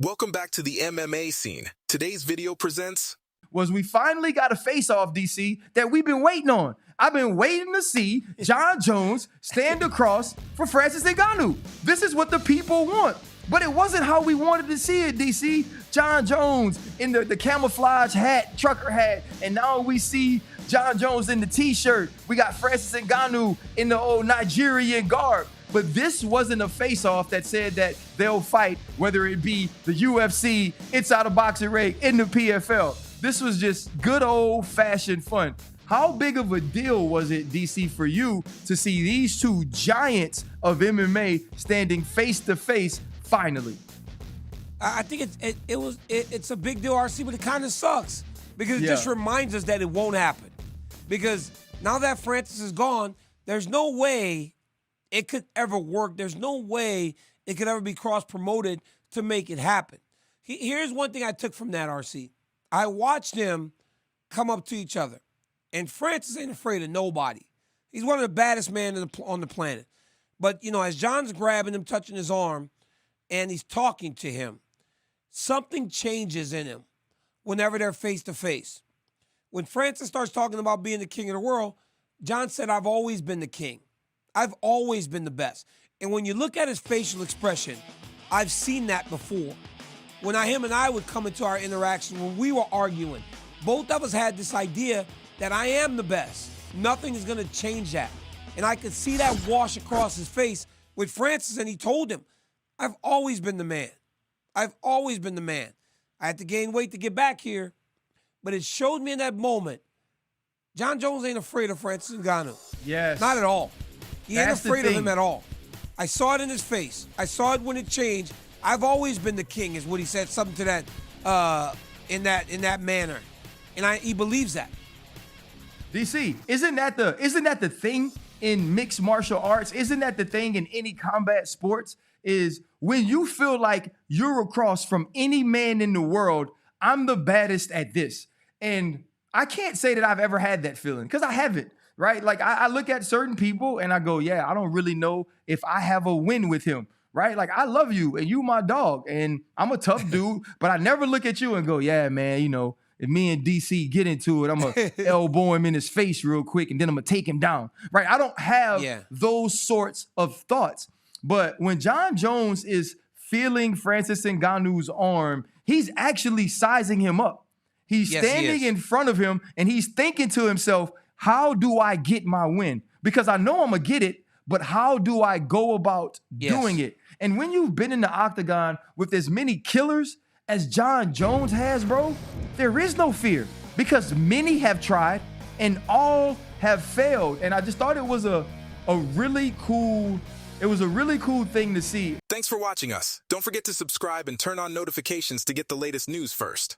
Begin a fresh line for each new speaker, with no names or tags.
Welcome back to the MMA Scene. Today's video presents...
was we finally got a face-off, DC, that we've been waiting on. I've been waiting to see Jon Jones stand across for Francis Ngannou. This is what the people want. But it wasn't how we wanted to see it, DC. Jon Jones in the camouflage hat, trucker hat, and now we see Jon Jones in the t-shirt. We got Francis Ngannou in the old Nigerian garb. But this wasn't a face-off that said that they'll fight, whether it be the UFC, inside a boxing ring, in the PFL. This was just good old-fashioned fun. How big of a deal was it, DC, for you to see these two giants of MMA standing face-to-face finally?
I think it's a big deal, RC, but it kind of sucks because it just reminds us that it won't happen. Because now that Francis is gone, there's no way it could ever work. There's no way it could ever be cross-promoted to make it happen. Here's one thing I took from that, RC. I watched them come up to each other. And Francis ain't afraid of nobody. He's one of the baddest men on the planet. But, you know, as Jon's grabbing him, touching his arm, and he's talking to him, something changes in him whenever they're face-to-face. When Francis starts talking about being the king of the world, Jon said, I've always been the king. I've always been the best. And when you look at his facial expression, I've seen that before. When him and I would come into our interaction, when we were arguing, both of us had this idea that I am the best. Nothing is going to change that. And I could see that wash across his face with Francis, and he told him, I've always been the man. I've always been the man. I had to gain weight to get back here, but it showed me in that moment, Jon Jones ain't afraid of Francis Ngannou.
Yes.
Not at all. He ain't
That's
afraid of him at all. I saw it in his face. I saw it when it changed. I've always been the king, is what he said, something to that, in that manner. And he believes that.
DC, isn't that the thing in mixed martial arts? Isn't that the thing in any combat sports? Is when you feel like you're across from any man in the world, I'm the baddest at this. And I can't say that I've ever had that feeling, because I haven't, right? Like I look at certain people and I go, yeah, I don't really know if I have a win with him, right? Like I love you and you my dog and I'm a tough dude, but I never look at you and go, yeah, man, you know, if me and DC get into it, I'm going to elbow him in his face real quick and then I'm going to take him down, right? I don't have those sorts of thoughts. But when Jon Jones is feeling Francis Ngannou's arm, he's actually sizing him up. He's standing in front of him and he's thinking to himself, how do I get my win? Because I know I'm going to get it, but how do I go about doing it? And when you've been in the octagon with as many killers as Jon Jones has, bro, there is no fear because many have tried and all have failed. And I just thought it was a really cool thing to see.
Thanks for watching us. Don't forget to subscribe and turn on notifications to get the latest news first.